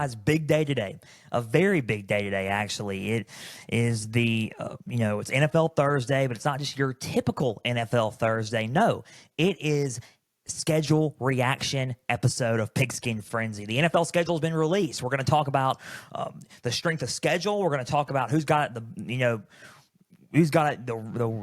Guys, big day today. A very big day today, actually. It is it's NFL Thursday, but it's not just your typical NFL Thursday. No, it is schedule reaction episode of Pigskin Frenzy. The NFL schedule has been released. We're going to talk about the strength of schedule. We're going to talk about who's got the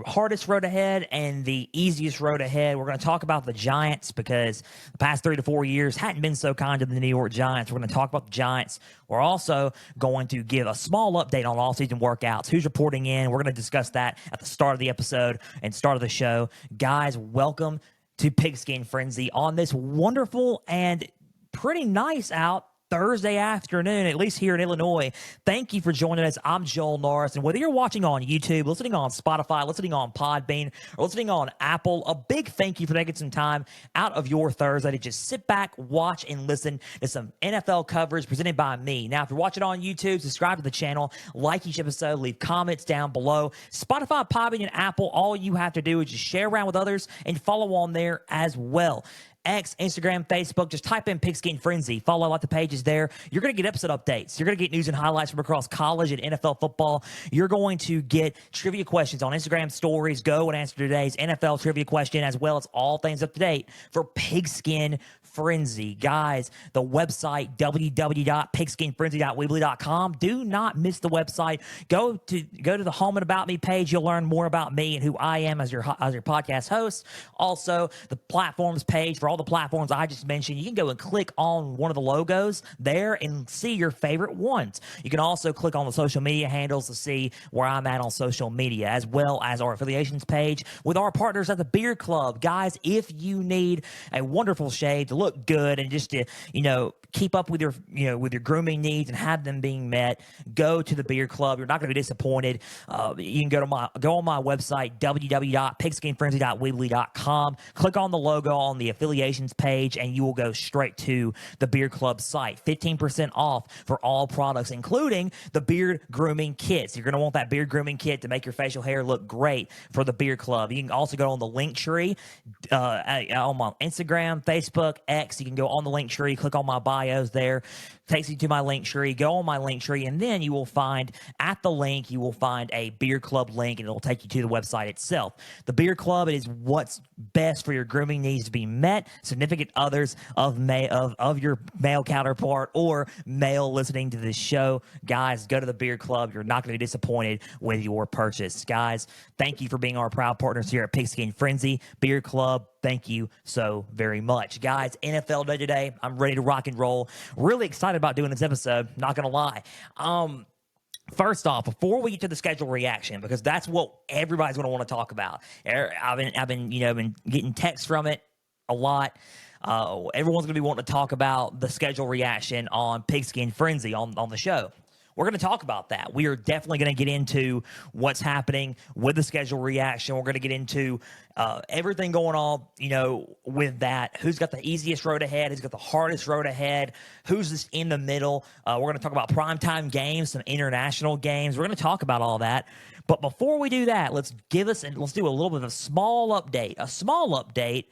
hardest road ahead and the easiest road ahead. We're going to talk about the Giants because the past 3 to 4 years hadn't been so kind to the New York Giants. We're going to talk about the Giants. We're also going to give a small update on all-season workouts, who's reporting in. We're going to discuss that at the start of the episode and start of the show. Guys, welcome to Pigskin Frenzy on this wonderful and pretty nice out Thursday afternoon, at least here in Illinois. Thank you for joining us. I'm Joel Norris, and whether you're watching on YouTube, listening on Spotify, listening on Podbean, or listening on Apple, a big thank you for taking some time out of your Thursday to just sit back, watch, and listen to some NFL coverage presented by me. Now, if you're watching on YouTube, subscribe to the channel, like each episode, leave comments down below. Spotify, Podbean, and Apple, all you have to do is just share around with others and follow on there as well. X, Instagram, Facebook, just type in Pigskin Frenzy. Follow like the pages there. You're going to get episode updates. You're going to get news and highlights from across college and NFL football. You're going to get trivia questions on Instagram stories. Go and answer today's NFL trivia question, as well as all things up to date for Pigskin Frenzy. Guys, the website, www.pigskinfrenzy.weebly.com. Do not miss the website. Go to the Home and About Me page. You'll learn more about me and who I am as your podcast host. Also, the platforms page for all the platforms I just mentioned. You can go and click on one of the logos there and see your favorite ones. You can also click on the social media handles to see where I'm at on social media, as well as our affiliations page with our partners at the Beard Club. Guys, if you need a wonderful shave to look good and just to, keep up with your grooming needs and have them being met, go to the Beard Club. You're not going to be disappointed. You can go on my website, www.pigskinfrenzy.weebly.com. Click on the logo on the affiliations page, and you will go straight to the Beard Club site. 15% off for all products, including the beard grooming kits. You're going to want that beard grooming kit to make your facial hair look great for the Beard Club. You can also go on the link tree on my Instagram, Facebook, X. You can go on the link tree, click on my bios there, takes you to my link tree. Go on my link tree, and then you will find at the link, you will find a Beard Club link, and it'll take you to the website itself. The Beard Club, it is what's best for your grooming needs to be met. Significant others of your male counterpart or male listening to this show. Guys, go to the Beard Club. You're not going to be disappointed with your purchase. Guys, thank you for being our proud partners here at Pigskin Frenzy. Beard Club, thank you so very much. Guys, NFL day today. I'm ready to rock and roll. Really excited about doing this episode, not gonna lie. First off, before we get to the schedule reaction, because that's what everybody's going to want to talk about. I've been getting texts from it a lot. Everyone's going to be wanting to talk about the schedule reaction on Pigskin Frenzy on the show. We're going to talk about that. We are definitely going to get into what's happening with the schedule reaction. We're going to get into everything going on, with that. Who's got the easiest road ahead? Who's got the hardest road ahead? Who's just in the middle? We're going to talk about primetime games, some international games. We're going to talk about all that. But before we do that, let's do a little bit of a small update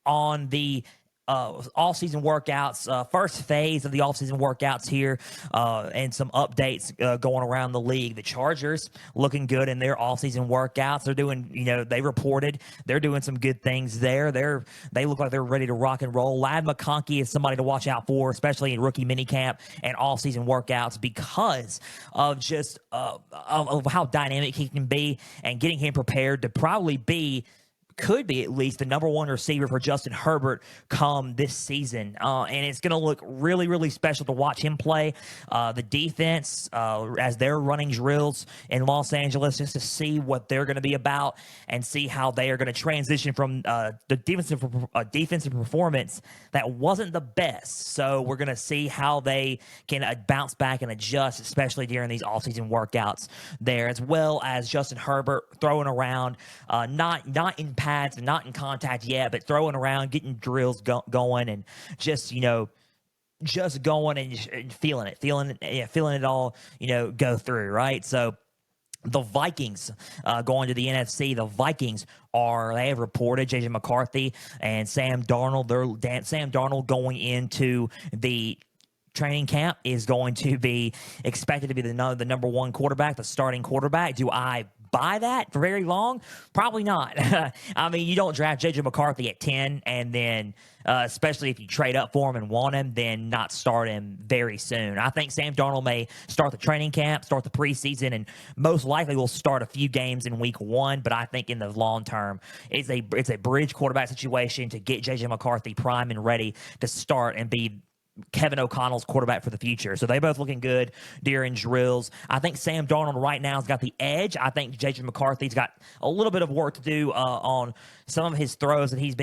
on the off-season workouts, first phase of the off-season workouts here, and some updates going around the league. The Chargers looking good in their off-season workouts. They're doing, they reported they're doing some good things there. They look like they're ready to rock and roll. Ladd McConkey is somebody to watch out for, especially in rookie minicamp and off-season workouts, because of just of how dynamic he can be, and getting him prepared to probably could be at least the number one receiver for Justin Herbert come this season. And it's going to look really, really special to watch him play. The defense, as they're running drills in Los Angeles, just to see what they're going to be about and see how they are going to transition from the defensive performance that wasn't the best. So we're going to see how they can bounce back and adjust, especially during these offseason workouts there, as well as Justin Herbert throwing around, not in pads and not in contact yet, but throwing around, getting drills going, and just going and feeling it all, go through, right? So the Vikings going to the NFC. The Vikings they have reported J.J. McCarthy and Sam Darnold. Sam Darnold going into the training camp is going to be expected to be the number one quarterback, the starting quarterback. Do I buy that for very long? Probably not. I mean, you don't draft J.J. McCarthy at 10 and then, especially if you trade up for him and want him, then not start him very soon. I think Sam Darnold may start the training camp, start the preseason, and most likely will start a few games in week 1, but I think in the long term, it's a bridge quarterback situation to get J.J. McCarthy prime and ready to start and be Kevin O'Connell's quarterback for the future. So they both looking good during drills. I think Sam Darnold right now has got the edge. I think J.J. McCarthy's got a little bit of work to do on some of his throws that he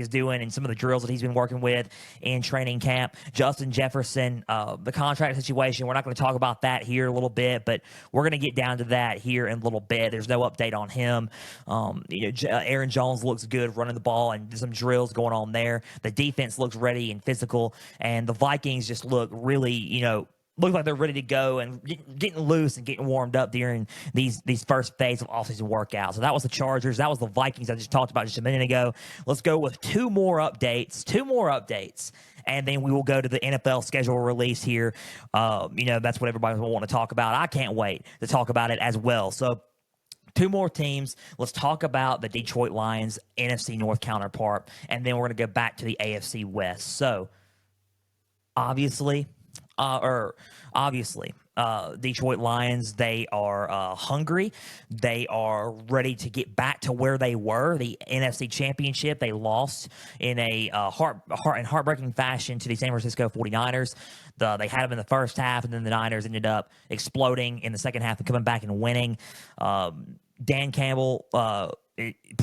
is doing and some of the drills that he's been working with in training camp. Justin Jefferson, the contract situation, we're not going to talk about that here a little bit, but we're going to get down to that here in a little bit. There's no update on him. Aaron Jones looks good running the ball and some drills going on there. The defense looks ready and physical, and the Vikings just look really, look like they're ready to go and getting loose and getting warmed up during these first phase of offseason workouts. So that was the Chargers. That was the Vikings I just talked about just a minute ago. Let's go with two more updates. And then we will go to the NFL schedule release here. That's what everybody will want to talk about. I can't wait to talk about it as well. So two more teams. Let's talk about the Detroit Lions NFC North counterpart, and then we're going to go back to the AFC West. So obviously, Detroit Lions, they are hungry. They are ready to get back to where they were. The NFC Championship, they lost in a heartbreaking fashion to the San Francisco 49ers. They had them in the first half, and then the Niners ended up exploding in the second half and coming back and winning. Dan Campbell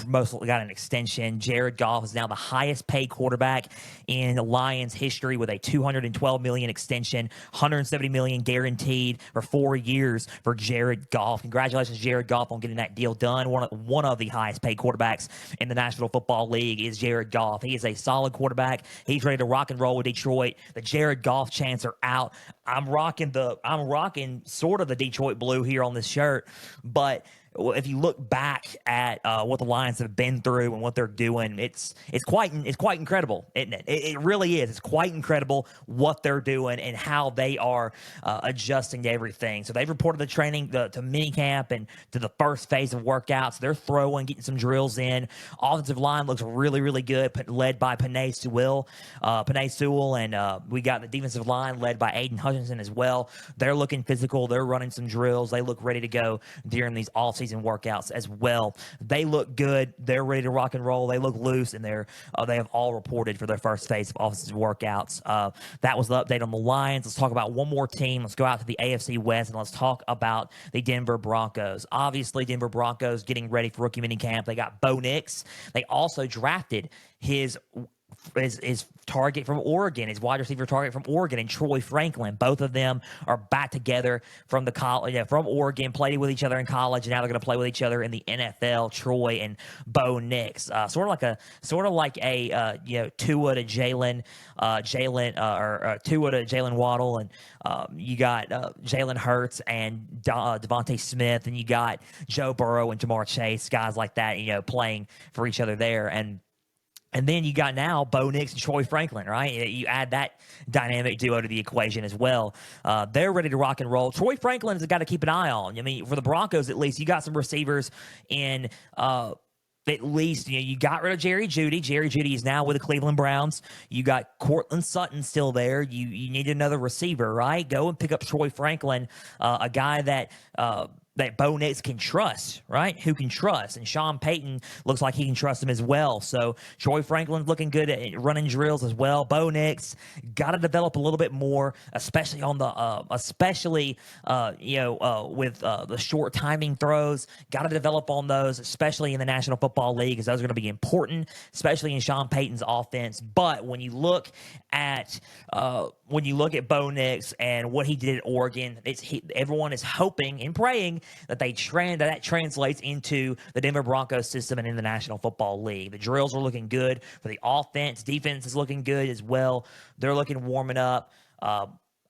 most got an extension. Jared Goff is now the highest paid quarterback in the Lions history with a $212 million extension, $170 million guaranteed for 4 years for Jared Goff. Congratulations, Jared Goff, on getting that deal done. One of the highest paid quarterbacks in the National Football League is Jared Goff. He is a solid quarterback. He's ready to rock and roll with Detroit. The Jared Goff chants are out. I'm rocking sort of the Detroit blue here on this shirt, but if you look back at what the Lions have been through and what they're doing, it's quite incredible, isn't it? It really is. It's quite incredible what they're doing and how they are adjusting to everything. So they've reported the training to minicamp and to the first phase of workouts. They're throwing, getting some drills in. Offensive line looks really, really good, led by Penei Sewell, and we got the defensive line led by Aiden Hutchinson as well. They're looking physical. They're running some drills. They look ready to go during these off-season workouts as well. They look good. They're ready to rock and roll. They look loose, and they have all reported for their first phase of off-season workouts. That was the update on the Lions. Let's talk about one more team. Let's go out to the AFC West, and let's talk about the Denver Broncos. Obviously, Denver Broncos getting ready for rookie minicamp. They got Bo Nix. They also drafted his target from Oregon, his wide receiver target from Oregon, and Troy Franklin. Both of them are back together from the college, from Oregon, played with each other in college, and now they're going to play with each other in the NFL. Troy and Bo Nix, sort of like a Tua to Jalen, Tua to Jalen Waddle, and you got Jalen Hurts and Devontae Smith, and you got Joe Burrow and Jamar Chase, guys like that, playing for each other there. And then you got now Bo Nix and Troy Franklin, right? You add that dynamic duo to the equation as well. They're ready to rock and roll. Troy Franklin's got to keep an eye on. I mean, for the Broncos, at least, you got some receivers in at least, you got rid of Jerry Jeudy. Jerry Jeudy is now with the Cleveland Browns. You got Cortland Sutton still there. You need another receiver, right? Go and pick up Troy Franklin, a guy that Bo Nix can trust, right? Who can trust. And Sean Payton looks like he can trust him as well. So Troy Franklin's looking good at running drills as well. Bo Nix got to develop a little bit more, especially on the with the short timing throws. Got to develop on those, especially in the National Football League, because those are going to be important, especially in Sean Payton's offense. But when you look at Bo Nix and what he did at Oregon, everyone is hoping and praying that that translates into the Denver Broncos system and in the National Football League. The drills are looking good for the offense. Defense is looking good as well. They're looking warming up.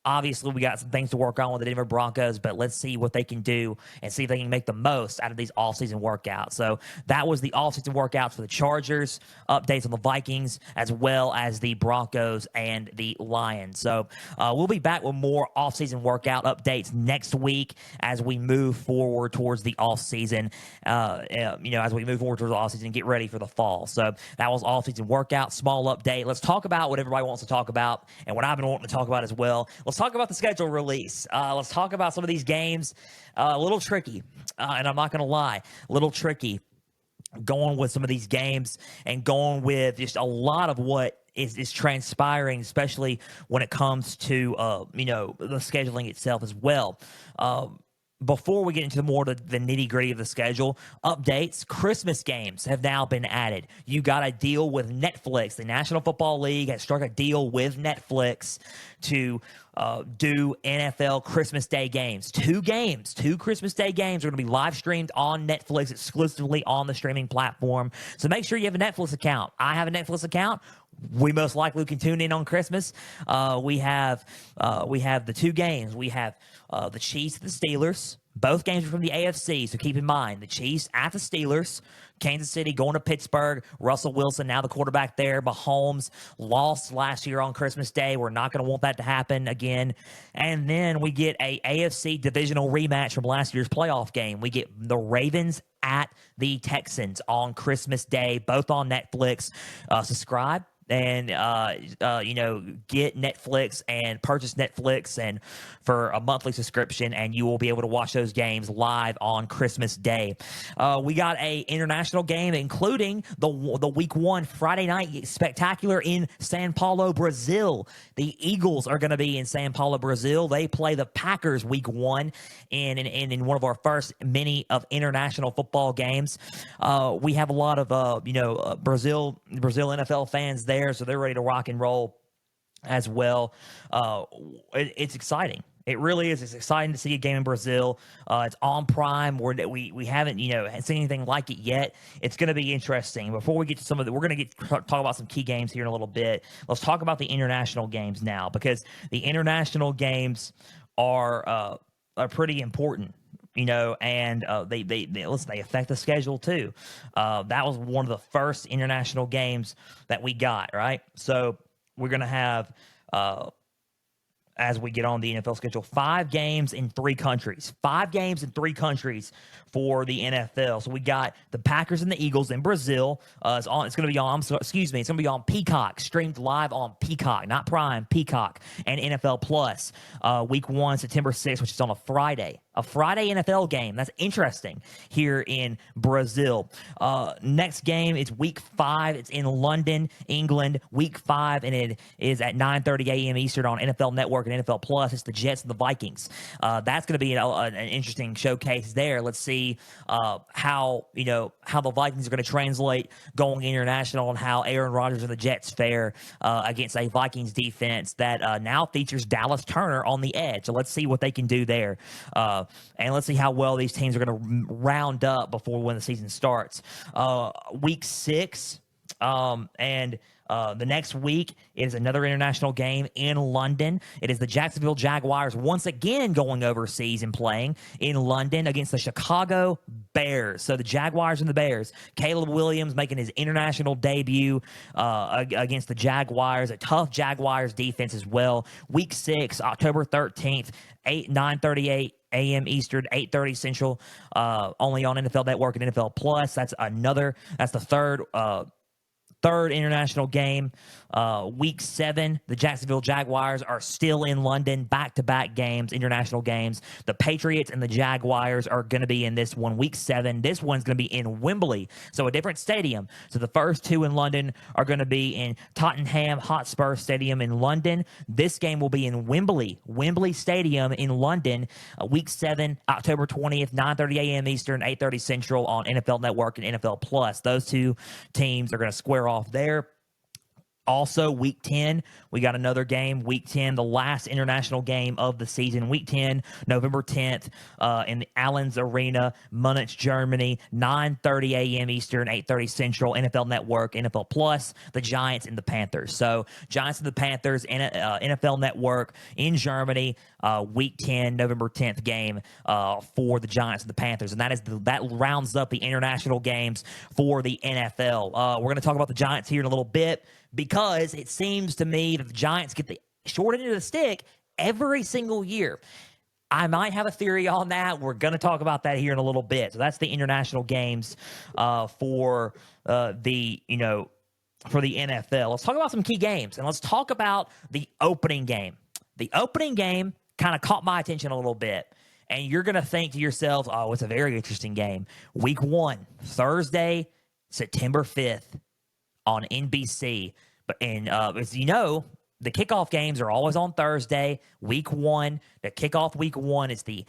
Obviously, we got some things to work on with the Denver Broncos, but let's see what they can do and see if they can make the most out of these offseason workouts. So that was the offseason workouts for the Chargers, updates on the Vikings, as well as the Broncos and the Lions. So we'll be back with more offseason workout updates next week as we move forward towards the offseason. As we move forward towards the offseason, get ready for the fall. So that was offseason workout, small update. Let's talk about what everybody wants to talk about and what I've been wanting to talk about as well. Let's talk about the schedule release. Let's talk about some of these games. A little tricky, and I'm not going to lie, a little tricky going with some of these games and going with just a lot of what is transpiring, especially when it comes to the scheduling itself as well. Before we get into more of the nitty-gritty of the schedule, updates, Christmas games have now been added. You got to deal with Netflix. The National Football League has struck a deal with Netflix to do NFL Christmas Day games. Two Christmas Day games are going to be live streamed on Netflix exclusively on the streaming platform. So make sure you have a Netflix account. I have a Netflix account. We most likely can tune in on Christmas. We have the two games. We have the Chiefs and the Steelers. Both games are from the AFC, so keep in mind the Chiefs at the Steelers. Kansas City going to Pittsburgh. Russell Wilson, now the quarterback there. Mahomes lost last year on Christmas Day. We're not going to want that to happen again. And then we get a AFC divisional rematch from last year's playoff game. We get the Ravens at the Texans on Christmas Day, both on Netflix. Subscribe and get Netflix and purchase Netflix and for a monthly subscription, and you will be able to watch those games live on Christmas Day. We got a international game, including the week 1 Friday night spectacular in Sao Paulo, Brazil. The Eagles are going to be in Sao Paulo, Brazil. They play the Packers week 1 in one of our first many of international football games. We have a lot of Brazil NFL fans there, so they're ready to rock and roll as well. It's exciting. It really is. It's exciting to see a game in Brazil. It's on Prime. We haven't seen anything like it yet. It's going to be interesting. Before we get to some of we're going to talk about some key games here in a little bit. Let's talk about the international games now, because the international games are pretty important. And they affect the schedule too. That was one of the first international games that we got, right? So we're going to have, as we get on the NFL schedule, 5 games in 3 countries. 5 games in 3 countries for the NFL. So we got the Packers and the Eagles in Brazil. It's going to be on. It's going to be on Peacock, streamed live on Peacock, not Prime, Peacock, and NFL Plus. Week 1, September 6th, which is on a Friday. A Friday NFL game. That's interesting here in Brazil. Next game is week 5. It's in London, England, week 5, and it is at 9:30 a.m. Eastern on NFL Network and NFL Plus. It's the Jets and the Vikings. That's going to be an interesting showcase there. Let's see how the Vikings are going to translate going international and how Aaron Rodgers and the Jets fare against a Vikings defense that now features Dallas Turner on the edge. So let's see what they can do there. And let's see how well these teams are going to round up before when the season starts. Week 6 and the next week is another international game in London. It is the Jacksonville Jaguars once again going overseas and playing in London against the Chicago Bears. So the Jaguars and the Bears. Caleb Williams making his international debut against the Jaguars, a tough Jaguars defense as well. Week 6, October 13th, 9:38 a.m. Eastern, 8:30 Central, only on NFL Network and NFL Plus. That's the third international game. Week 7, the Jacksonville Jaguars are still in London, back-to-back games, international games. The Patriots and the Jaguars are going to be in this one, week 7. This one's going to be in Wembley, so a different stadium. So the first 2 in London are going to be in Tottenham Hotspur Stadium in London. This game will be in Wembley Stadium in London, week 7, October 20th, 9:30 a.m. Eastern, 8:30 Central on NFL Network and NFL Plus. Those 2 teams are going to square off there. Also, Week 10, we got another game. Week 10, the last international game of the season. Week 10, November 10th, in the Allianz Arena, Munich, Germany, 9:30 a.m. Eastern, 8:30 Central, NFL Network, NFL Plus, the Giants and the Panthers. So, Giants and the Panthers, NFL Network in Germany, Week 10, November 10th game for the Giants and the Panthers. And that rounds up the international games for the NFL. We're going to talk about the Giants here in a little bit, because it seems to me that the Giants get the short end of the stick every single year. I might have a theory on that. We're going to talk about that here in a little bit. So that's the international games for the NFL. Let's talk about some key games, and let's talk about the opening game. The opening game kind of caught my attention a little bit, and you're going to think to yourself, oh, it's a very interesting game. Week 1, Thursday, September 5th. On NBC. But as you know, the kickoff games are always on Thursday. Week 1, the kickoff week 1 is the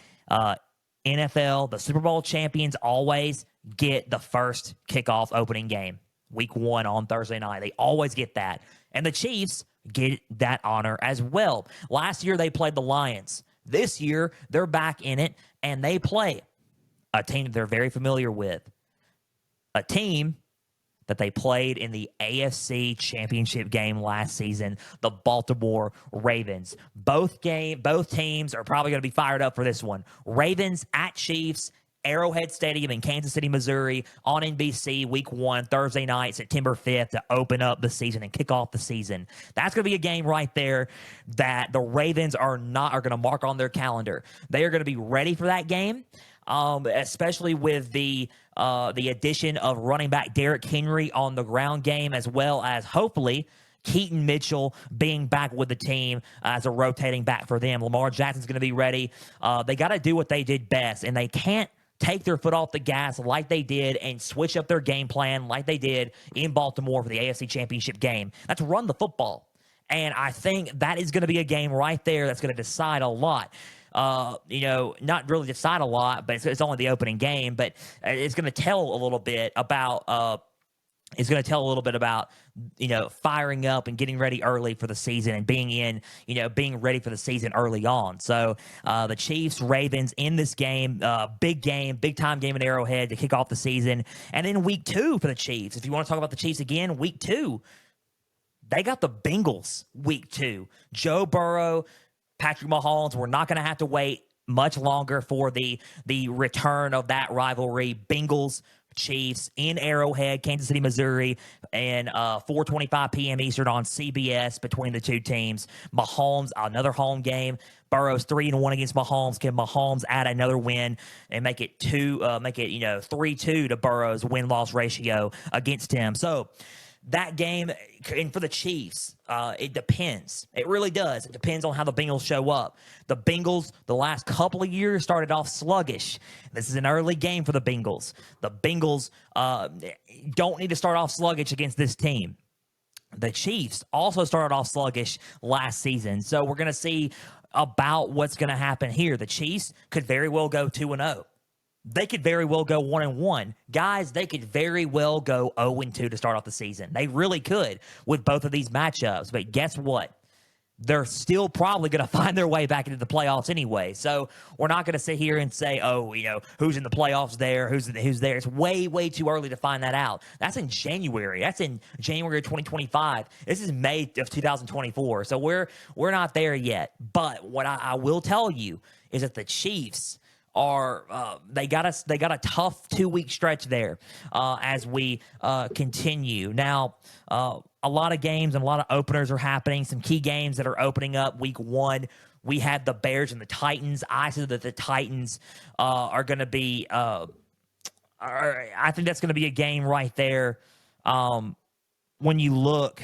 NFL. The Super Bowl champions always get the first kickoff opening game. Week 1 on Thursday night. They always get that. And the Chiefs get that honor as well. Last year, they played the Lions. This year, they're back in it, and they play a team that they're very familiar with. A team that they played in the AFC Championship game last season, the Baltimore Ravens. Both teams are probably going to be fired up for this one. Ravens at Chiefs, Arrowhead Stadium in Kansas City, Missouri, on NBC, Week 1, Thursday night, September 5th, to open up the season and kick off the season. That's going to be a game right there that the Ravens are going to mark on their calendar. They are going to be ready for that game. Especially with the addition of running back Derrick Henry on the ground game, as well as hopefully Keaton Mitchell being back with the team as a rotating back for them. Lamar Jackson's going to be ready. They got to do what they did best, and they can't take their foot off the gas like they did and switch up their game plan like they did in Baltimore for the AFC Championship game. That's run the football. And I think that is going to be a game right there that's going to decide a lot. Not really decide a lot, but it's only the opening game, but it's going to tell a little bit about, firing up and getting ready early for the season and being ready for the season early on. So, the Chiefs, Ravens in this game, big time game at Arrowhead to kick off the season. And then week 2 for the Chiefs. If you want to talk about the Chiefs again, week 2, they got the Bengals week 2. Joe Burrow, Patrick Mahomes, we're not going to have to wait much longer for the return of that rivalry. Bengals, Chiefs in Arrowhead, Kansas City, Missouri, and 4:25 p.m. Eastern on CBS between the two teams. Mahomes, another home game. Burrow's 3-1 against Mahomes. Can Mahomes add another win and make it 3-2 to Burrow's win-loss ratio against him? So that game, and for the Chiefs, it depends. It really does. It depends on how the Bengals show up. The Bengals, the last couple of years, started off sluggish. This is an early game for the Bengals. The Bengals don't need to start off sluggish against this team. The Chiefs also started off sluggish last season. So we're going to see about what's going to happen here. The Chiefs could very well go 2-0. They could very well go 1-1. Guys, they could very well go 0-2 to start off the season. They really could with both of these matchups. But guess what? They're still probably going to find their way back into the playoffs anyway. So we're not going to sit here and say, who's in the playoffs there, who's there. It's way, way too early to find that out. That's in January. That's in January of 2025. This is May of 2024. So we're not there yet. But what I will tell you is that the Chiefs they got a tough 2-week stretch there as we continue. Now, a lot of games and a lot of openers are happening. Some key games that are opening up week 1. We had the Bears and the Titans. I said that the Titans are going to be I think that's going to be a game right there. When you look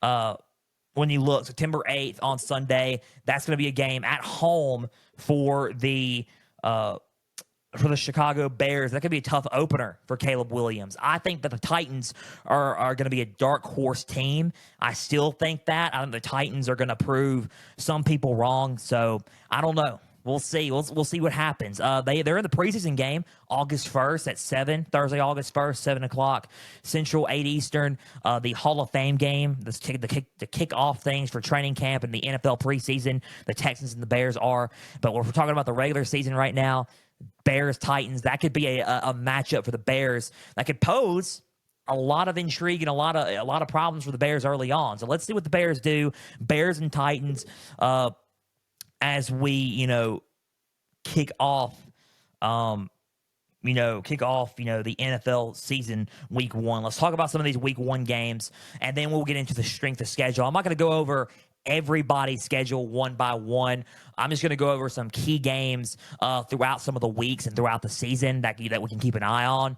September 8th on Sunday, that's going to be a game at home for the Chicago Bears. That could be a tough opener for Caleb Williams. I think that the Titans are going to be a dark horse team. I still think that. I think the Titans are going to prove some people wrong. So I don't know. We'll see. We'll see what happens. They're in the preseason game August 1st at 7, Thursday, August 1st, 7 o'clock Central, 8 Eastern. The Hall of Fame game, the kick off things for training camp and the NFL preseason. The Texans and the Bears are. But we're talking about the regular season right now. Bears Titans. That could be a matchup for the Bears that could pose a lot of intrigue and a lot of problems for the Bears early on. So let's see what the Bears do. Bears and Titans. As we, kick off, the NFL season week 1. Let's talk about some of these week 1 games, and then we'll get into the strength of schedule. I'm not going to go over everybody's schedule one by one. I'm just going to go over some key games throughout some of the weeks and throughout the season that we can keep an eye on.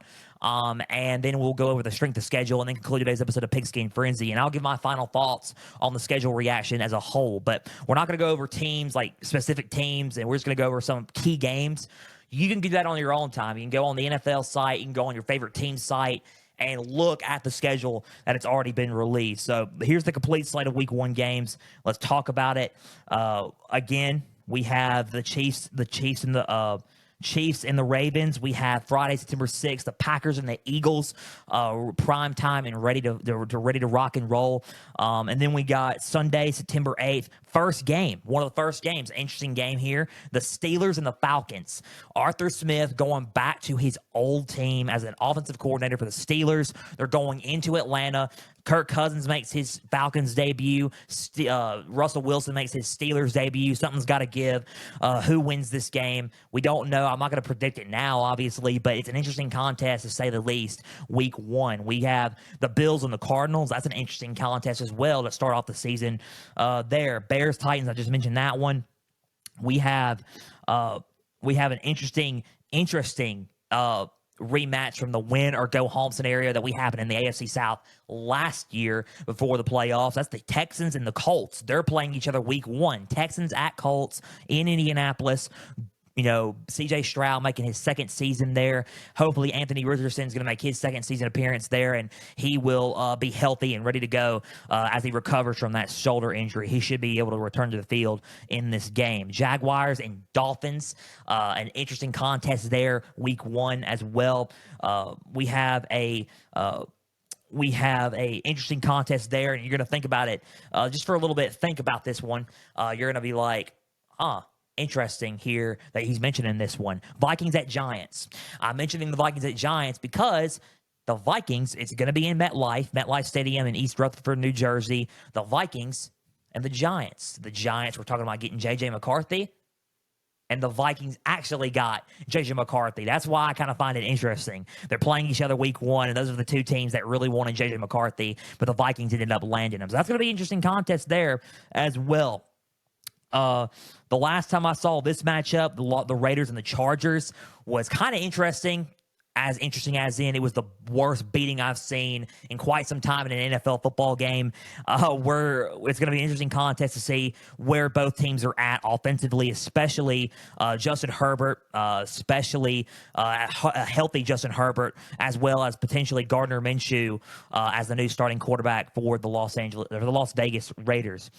And then we'll go over the strength of schedule and then conclude today's episode of Pigskin Frenzy. And I'll give my final thoughts on the schedule reaction as a whole. But we're not going to go over teams, like specific teams, and we're just going to go over some key games. You can do that on your own time. You can go on the NFL site. You can go on your favorite team site and look at the schedule that it's already been released. So here's the complete slate of week 1 games. Let's talk about it. Again, we have the Chiefs and the Chiefs and the Ravens. We have Friday, September 6th, the Packers and the Eagles, prime time and ready to rock and roll. And then we got Sunday, September 8th, one of the first games, interesting game here, the Steelers and the Falcons. Arthur Smith going back to his old team as an offensive coordinator for the Steelers. They're going into Atlanta. Kirk Cousins makes his Falcons debut. Russell Wilson makes his Steelers debut. Something's got to give. Who wins this game? We don't know. I'm not going to predict it now, obviously, but it's an interesting contest to say the least. Week 1, we have the Bills and the Cardinals. That's an interesting contest as well to start off the season. There, Bears Titans. I just mentioned that one. We have an interesting rematch from the win or go home scenario that we happened in the AFC South last year before the playoffs. That's the Texans and the Colts. They're playing each other week 1. Texans at Colts in Indianapolis. CJ Stroud making his second season there. Hopefully Anthony Richardson's going to make his second season appearance there, and he will be healthy and ready to go as he recovers from that shoulder injury. He should be able to return to the field in this game. Jaguars and Dolphins, an interesting contest there, week 1 as well. We have a interesting contest there, and you're going to think about it just for a little bit. Think about this one. You're going to be like, interesting here that he's mentioning this one. Vikings at Giants. I'm mentioning the Vikings at Giants because the Vikings, it's going to be in MetLife Stadium in East Rutherford, New Jersey. The Vikings and the Giants. The Giants, we're talking about getting J.J. McCarthy, and the Vikings actually got J.J. McCarthy. That's why I kind of find it interesting. They're playing each other week 1, and those are the two teams that really wanted J.J. McCarthy, but the Vikings ended up landing him. So that's going to be an interesting contest there as well. The last time I saw this matchup, the Raiders and the Chargers, was kind of interesting as in it was the worst beating I've seen in quite some time in an NFL football game. Where it's going to be an interesting contest to see where both teams are at offensively, especially Justin Herbert, especially a healthy Justin Herbert, as well as potentially Gardner Minshew as the new starting quarterback for the Las Vegas Raiders.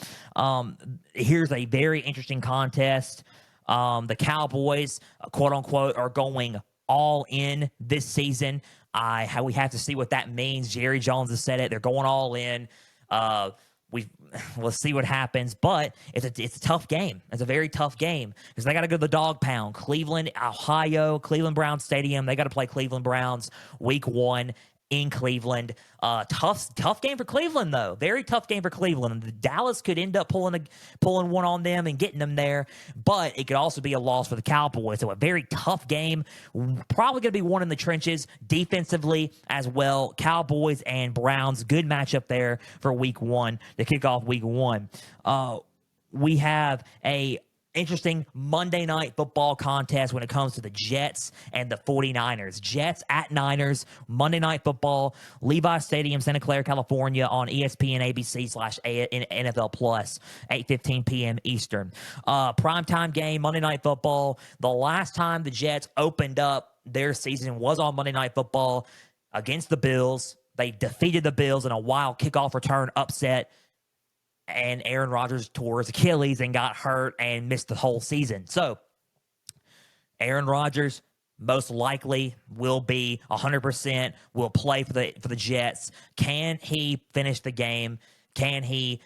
Here's a very interesting contest. The Cowboys, quote unquote, are going all in this season. We have to see what that means. Jerry Jones has said it. They're going all in. We'll see what happens, but it's a tough game. It's a very tough game because they got to go to the dog pound. Cleveland, Ohio, Cleveland Browns Stadium. They got to play Cleveland Browns week 1 in Cleveland. Tough game for Cleveland, though. Very tough game for Cleveland. Dallas could end up pulling one on them and getting them there, but it could also be a loss for the Cowboys. So a very tough game. Probably going to be one in the trenches defensively as well. Cowboys and Browns, good matchup there for week 1 to kick off week 1. We have a interesting Monday Night Football contest when it comes to the Jets and the 49ers. Jets at Niners, Monday Night Football, Levi Stadium, Santa Clara, California on ESPN ABC/NFL Plus, 8:15 p.m. Eastern. Primetime game, Monday Night Football. The last time the Jets opened up their season was on Monday Night Football against the Bills. They defeated the Bills in a wild kickoff return upset, and Aaron Rodgers tore his Achilles and got hurt and missed the whole season. So Aaron Rodgers most likely will be 100%, will play for the Jets. Can he finish the game? Can he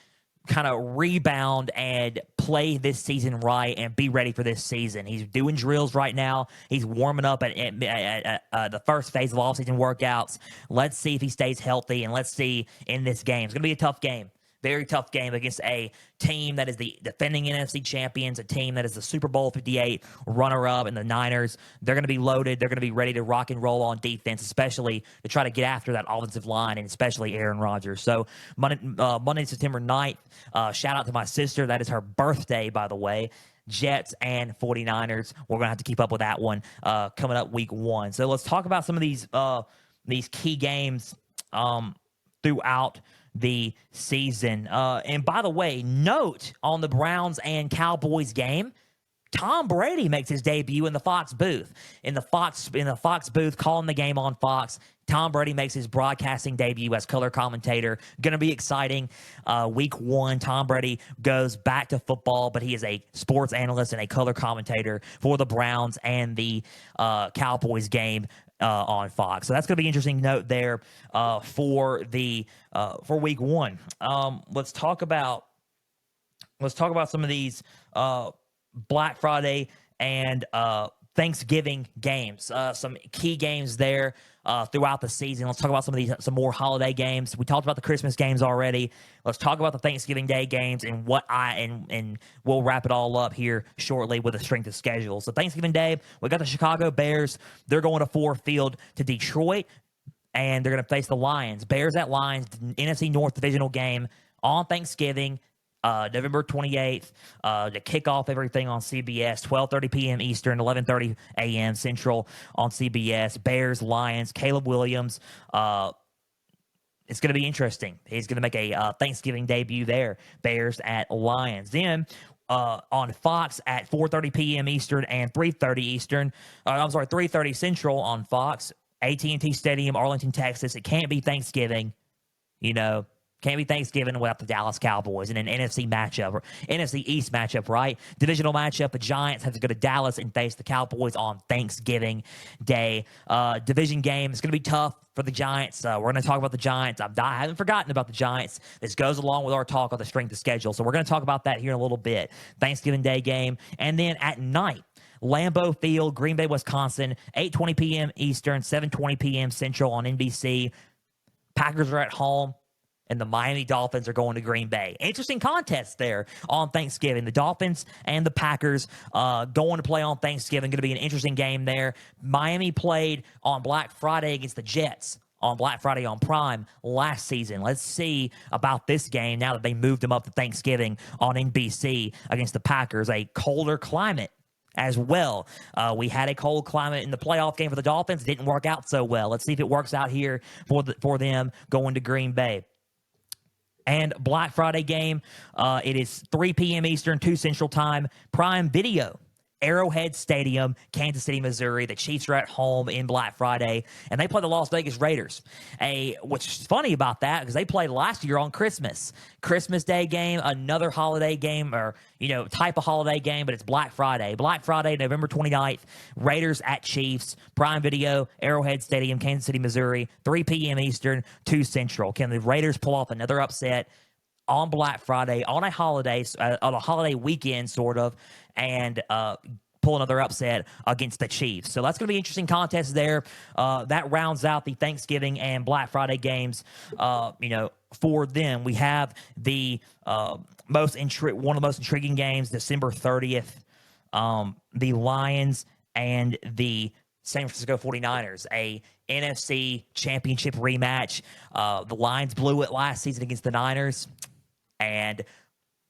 kind of rebound and play this season right and be ready for this season? He's doing drills right now. He's warming up at the first phase of offseason workouts. Let's see if he stays healthy, and let's see in this game. It's going to be a tough game. Very tough game against a team that is the defending NFC champions, a team that is the Super Bowl 58 runner-up, and the Niners. They're going to be loaded. They're going to be ready to rock and roll on defense, especially to try to get after that offensive line, and especially Aaron Rodgers. So Monday, September 9th, shout out to my sister. That is her birthday, by the way. Jets and 49ers. We're going to have to keep up with that one coming up week 1. So let's talk about some of these key games throughout the season. And by the way, note on the Browns and Cowboys game, Tom Brady makes his debut in the Fox booth. In the Fox booth, calling the game on Fox. Tom Brady makes his broadcasting debut as color commentator. Going to be exciting. Week 1, Tom Brady goes back to football, but he is a sports analyst and a color commentator for the Browns and the Cowboys game on Fox. So that's going to be an interesting note there for week 1. Let's talk about some of these Black Friday and Thanksgiving games. Some key games there throughout the season. Let's talk about some more holiday games. We talked about the Christmas games already. Let's talk about the Thanksgiving Day games and and we'll wrap it all up here shortly with a strength of schedule. So Thanksgiving Day, we got the Chicago Bears. They're going to Ford Field to Detroit, and they're going to face the Lions. Bears at Lions, NFC North divisional game on Thanksgiving. November 28th, to kick off everything on CBS, 12:30 p.m. Eastern, 11:30 a.m. Central on CBS. Bears, Lions, Caleb Williams. It's going to be interesting. He's going to make a Thanksgiving debut there. Bears at Lions. Then on Fox at 4:30 p.m. Eastern and 3:30 Eastern. 3:30 Central on Fox. AT&T Stadium, Arlington, Texas. It can't be Thanksgiving, Can't be Thanksgiving without the Dallas Cowboys in an NFC matchup, or NFC East matchup, right? Divisional matchup. The Giants have to go to Dallas and face the Cowboys on Thanksgiving Day. Division game. It's going to be tough for the Giants. We're going to talk about the Giants. I haven't forgotten about the Giants. This goes along with our talk on the strength of schedule. So we're going to talk about that here in a little bit. Thanksgiving Day game. And then at night, Lambeau Field, Green Bay, Wisconsin, 8:20 p.m. Eastern, 7:20 p.m. Central on NBC. Packers are at home, and the Miami Dolphins are going to Green Bay. Interesting contest there on Thanksgiving. The Dolphins and the Packers going to play on Thanksgiving. Going to be an interesting game there. Miami played on Black Friday against the Jets on Black Friday on Prime last season. Let's see about this game now that they moved them up to Thanksgiving on NBC against the Packers. A colder climate as well. We had a cold climate in the playoff game for the Dolphins. It didn't work out so well. Let's see if it works out here for them going to Green Bay. And Black Friday game, it is 3 p.m. Eastern, 2 Central Time. Prime Video, Arrowhead Stadium, Kansas City, Missouri. The Chiefs are at home in Black Friday, and they play the Las Vegas Raiders. Which is funny about that, because they played last year on Christmas Day game, another holiday game, or type of holiday game, but it's Black Friday. Black Friday, November 29th, Raiders at Chiefs. Prime Video, Arrowhead Stadium, Kansas City, Missouri, 3 p.m. Eastern, 2 Central. Can the Raiders pull off another upset on Black Friday, on a holiday weekend, sort of, and pull another upset against the Chiefs? So that's going to be an interesting contest there. That rounds out the Thanksgiving and Black Friday games. For them, we have the one of the most intriguing games, December 30th. The Lions and the San Francisco 49ers, a NFC championship rematch. The Lions blew it last season against the Niners, and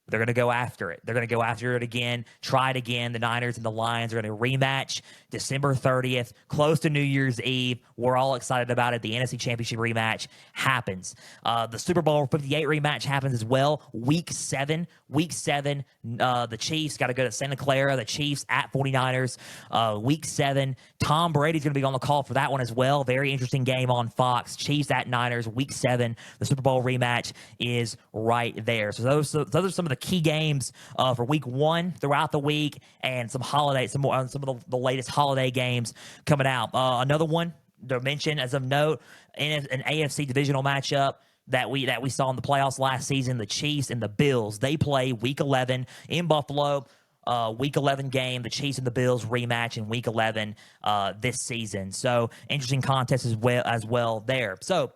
they're going to go after it. They're going to go after it again, try it again. The Niners and the Lions are going to rematch December 30th, close to New Year's Eve. We're all excited about it. The NFC Championship rematch happens. The Super Bowl 58 rematch happens as well. Week 7, the Chiefs got to go to Santa Clara. The Chiefs at 49ers. Week 7, Tom Brady's going to be on the call for that one as well. Very interesting game on Fox. Chiefs at Niners, Week 7. The Super Bowl rematch is right there. So those are some of the key games for week 1 throughout the week, and some holidays, some of the latest holiday games coming out. Another one to mention as of note, in an AFC divisional matchup that we saw in the playoffs last season, the Chiefs and the Bills. They play week 11 in Buffalo. Week 11 game, the Chiefs and the Bills rematch in week 11 this season. So interesting contest as well there. So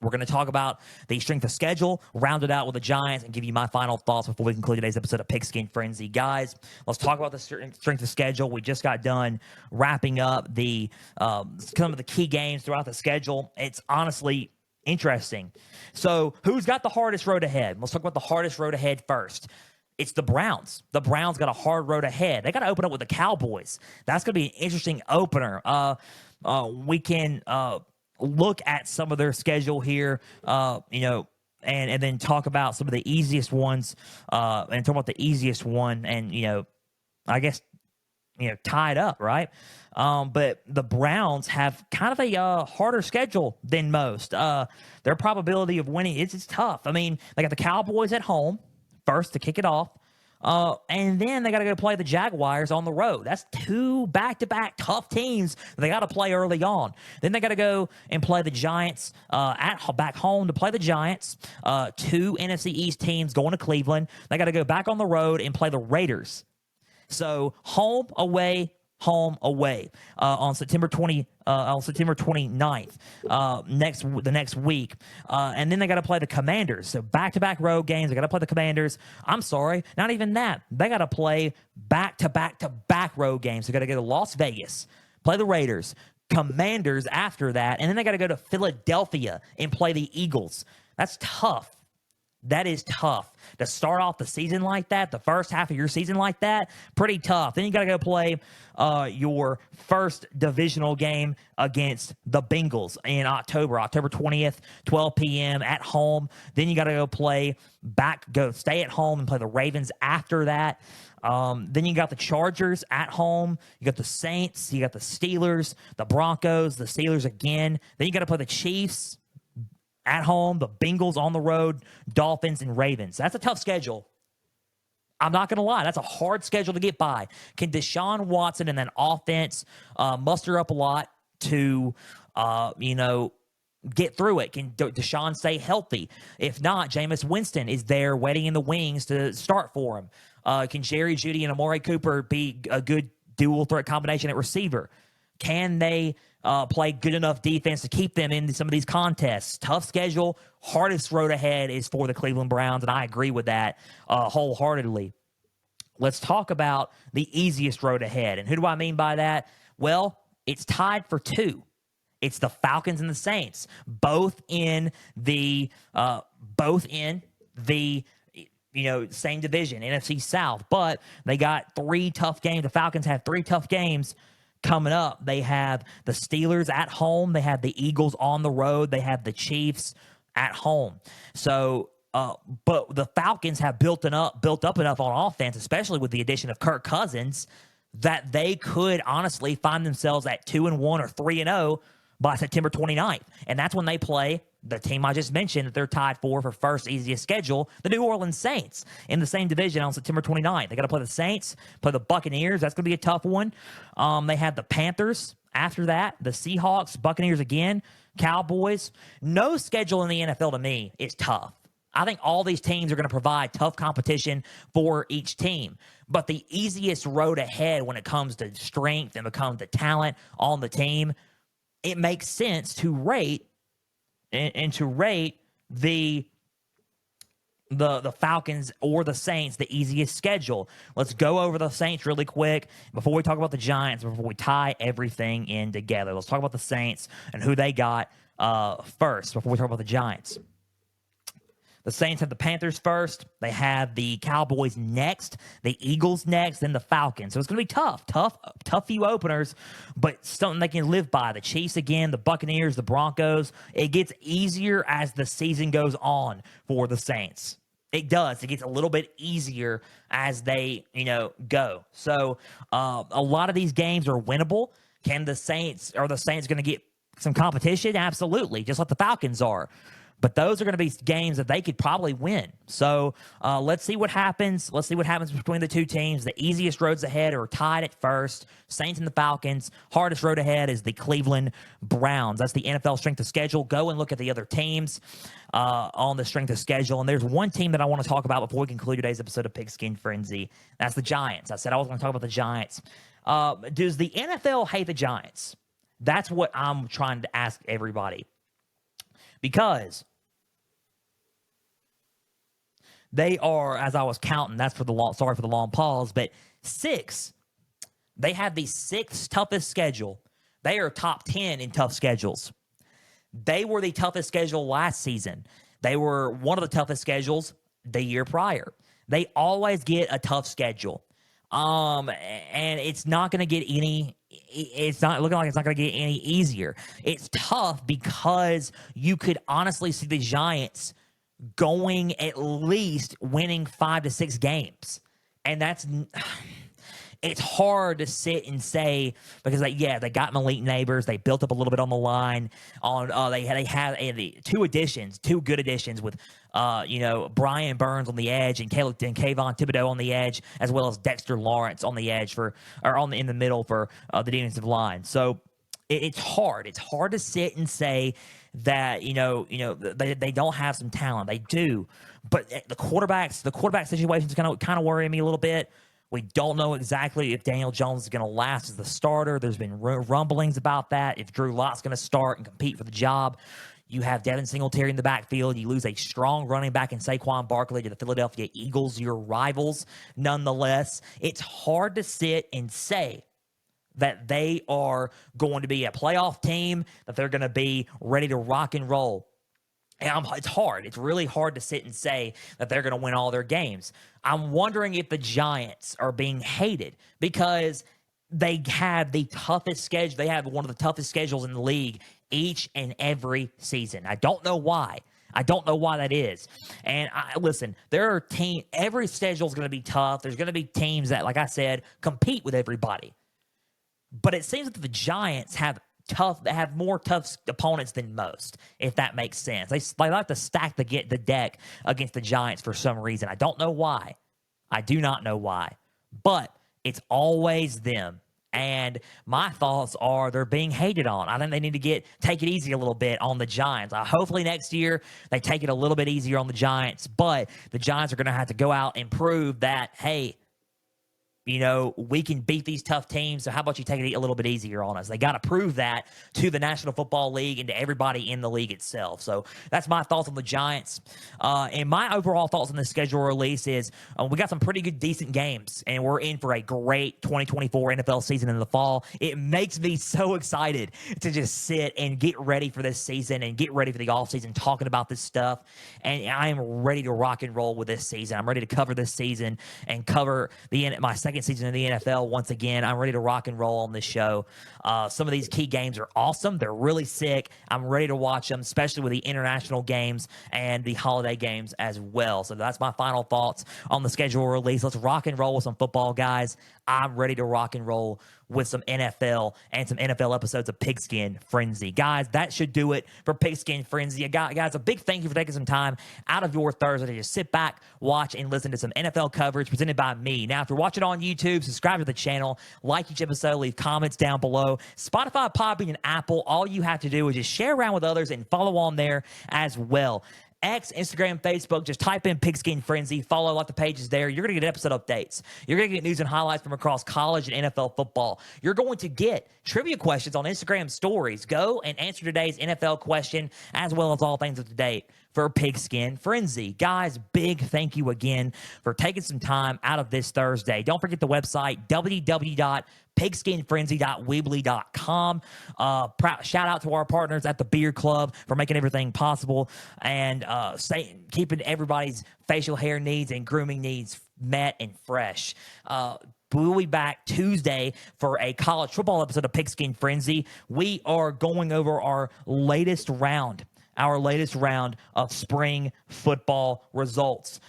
we're going to talk about the strength of schedule, round it out with the Giants, and give you my final thoughts before we conclude today's episode of Pigskin Frenzy. Guys, let's talk about the strength of schedule. We just got done wrapping up the some of the key games throughout the schedule. It's honestly interesting. So who's got the hardest road ahead? Let's talk about the hardest road ahead first. It's the Browns. The Browns got a hard road ahead. They got to open up with the Cowboys. That's going to be an interesting opener. We can look at some of their schedule here, and then talk about some of the easiest ones, and talk about the easiest one, and I guess tied up, right? But the Browns have kind of a harder schedule than most. Their probability of winning it's tough. I mean, they got the Cowboys at home first to kick it off. And then they got to go play the Jaguars on the road. That's 2 back-to-back tough teams they got to play early on. Then they got to go and play the Giants back home to play the Giants. 2 NFC East teams going to Cleveland. They got to go back on the road and play the Raiders. So home, away, on September 29th, the next week. And then they got to play the Commanders. So back-to-back road games. They got to play the Commanders. I'm sorry, not even that. They got to play back-to-back-to-back road games. They got to go to Las Vegas, play the Raiders, Commanders after that, and then they got to go to Philadelphia and play the Eagles. That's tough. That is tough to start off the season like that, the first half of your season like that. Pretty tough. Then you got to go play your first divisional game against the Bengals in October 20th, 12 p.m. at home. Then you got to stay at home and play the Ravens after that. Then you got the Chargers at home. You got the Saints. You got the Steelers, the Broncos, the Steelers again. Then you got to play the Chiefs at home, the Bengals on the road, Dolphins, and Ravens. That's a tough schedule. I'm not going to lie. That's a hard schedule to get by. Can Deshaun Watson and that offense muster up a lot to, get through it? Can Deshaun stay healthy? If not, Jameis Winston is there waiting in the wings to start for him. Can Jerry Jeudy and Amari Cooper be a good dual threat combination at receiver? Can they play good enough defense to keep them in some of these contests? Tough schedule. Hardest road ahead is for the Cleveland Browns, and I agree with that wholeheartedly. Let's talk about the easiest road ahead. And who do I mean by that? Well, it's tied for 2. It's the Falcons and the Saints, both in the same division, NFC South. But they got 3 tough games. The Falcons have 3 tough games coming up. They have the Steelers at home. They have the Eagles on the road. They have the Chiefs at home. So, but the Falcons have built up enough on offense, especially with the addition of Kirk Cousins, that they could honestly find themselves at 2-1 or 3-0 by September 29th. And that's when they play the team I just mentioned that they're tied for first easiest schedule, the New Orleans Saints, in the same division on September 29th. They got to play the Saints, play the Buccaneers. That's going to be a tough one. They have the Panthers after that, the Seahawks, Buccaneers again, Cowboys. No schedule in the NFL to me is tough. I think all these teams are going to provide tough competition for each team. But the easiest road ahead when it comes to strength and becomes the talent on the team, it makes sense to rate the Falcons or the Saints the easiest schedule. Let's go over the Saints really quick before we talk about the Giants, before we tie everything in together. Let's talk about the Saints and who they got first before we talk about the Giants. The Saints have the Panthers first. They have the Cowboys next, the Eagles next, then the Falcons. So it's going to be tough few openers, but something they can live by. The Chiefs again, the Buccaneers, the Broncos. It gets easier as the season goes on for the Saints. It does. It gets a little bit easier as they, go. So a lot of these games are winnable. Are the Saints going to get some competition? Absolutely, just like the Falcons are. But those are going to be games that they could probably win. So let's see what happens. Let's see what happens between the two teams. The easiest roads ahead are tied at first, Saints and the Falcons. Hardest road ahead is the Cleveland Browns. That's the NFL strength of schedule. Go and look at the other teams on the strength of schedule. And there's one team that I want to talk about before we conclude today's episode of Pigskin Frenzy. That's the Giants. I said I was going to talk about the Giants. Does the NFL hate the Giants? That's what I'm trying to ask everybody. Because they are, as I was counting, that's for the long, sorry for the long pause, but 6. They have the 6th toughest schedule. They are top 10 in tough schedules. They were the toughest schedule last season. They were one of the toughest schedules the year prior. They always get a tough schedule. And it's not going to get it's not looking like it's not going to get any easier. It's tough because you could honestly see the Giants going at least winning 5 to 6 games. And it's hard to sit and say because they got Malik Neighbors. They built up a little bit on the line. They had 2 good additions with Brian Burns on the edge and Kayvon Thibodeau on the edge, as well as Dexter Lawrence on the edge in the middle for the defensive line. So it's hard. It's hard to sit and say that they don't have some talent. They do, but the quarterback situation is kind of worrying me a little bit. We don't know exactly if Daniel Jones is going to last as the starter. There's been rumblings about that. If Drew Lock's going to start and compete for the job, you have Devin Singletary in the backfield. You lose a strong running back in Saquon Barkley to the Philadelphia Eagles, your rivals. Nonetheless, it's hard to sit and say that they are going to be a playoff team, that they're going to be ready to rock and roll. And it's hard. It's really hard to sit and say that they're going to win all their games. I'm wondering if the Giants are being hated because they have the toughest schedule. They have one of the toughest schedules in the league each and every season. I don't know why. I don't know why that is. And listen, every schedule is going to be tough. There's going to be teams that, like I said, compete with everybody. But it seems that the Giants have more tough opponents than most, if that makes sense. They like to stack the deck against the Giants for some reason. I don't know why. I do not know why. But it's always them. And my thoughts are they're being hated on. I think they need to take it easy a little bit on the Giants. Hopefully next year they take it a little bit easier on the Giants. But the Giants are going to have to go out and prove that, hey, we can beat these tough teams, so how about you take it a little bit easier on us? They got to prove that to the National Football League and to everybody in the league itself. So that's my thoughts on the Giants. And my overall thoughts on the schedule release is we got some pretty good, decent games, and we're in for a great 2024 NFL season in the fall. It makes me so excited to just sit and get ready for this season and get ready for the offseason talking about this stuff. And I am ready to rock and roll with this season. I'm ready to cover this season and cover my second season in the NFL once again. I'm ready to rock and roll on this show. Some of these key games are awesome. They're really sick. I'm ready to watch them, especially with the international games and the holiday games as well. So that's my final thoughts on the schedule release. Let's rock and roll with some football, guys. I'm ready to rock and roll with some NFL and some NFL episodes of Pigskin Frenzy. Guys, that should do it for Pigskin Frenzy. Guys, a big thank you for taking some time out of your Thursday to just sit back, watch, and listen to some NFL coverage presented by me. Now, if you're watching on YouTube, subscribe to the channel, like each episode, leave comments down below. Spotify, Podbean, and Apple, all you have to do is just share around with others and follow on there as well. X, Instagram, Facebook, just type in Pigskin Frenzy, follow like the pages there. You're going to get episode updates. You're going to get news and highlights from across college and NFL football. You're going to get trivia questions on Instagram stories. Go and answer today's NFL question as well as all things up to date for Pigskin Frenzy. Guys, big thank you again for taking some time out of this Thursday. Don't forget the website, www.pigskinfrenzy.weebly.com. Shout out to our partners at the Beer Club for making everything possible and keeping everybody's facial hair needs and grooming needs met and fresh. We'll be back Tuesday for a college football episode of Pigskin Frenzy. We are going over our latest round of spring football results.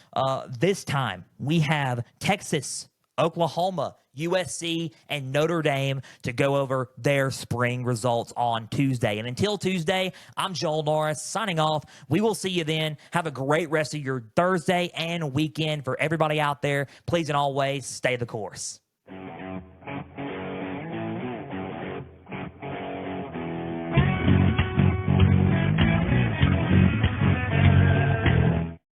This time we have Texas Oklahoma, USC, and Notre Dame to go over their spring results on Tuesday. And until Tuesday, I'm Joel Norris signing off. We will see you then. Have a great rest of your Thursday and weekend. For everybody out there, please and always stay the course.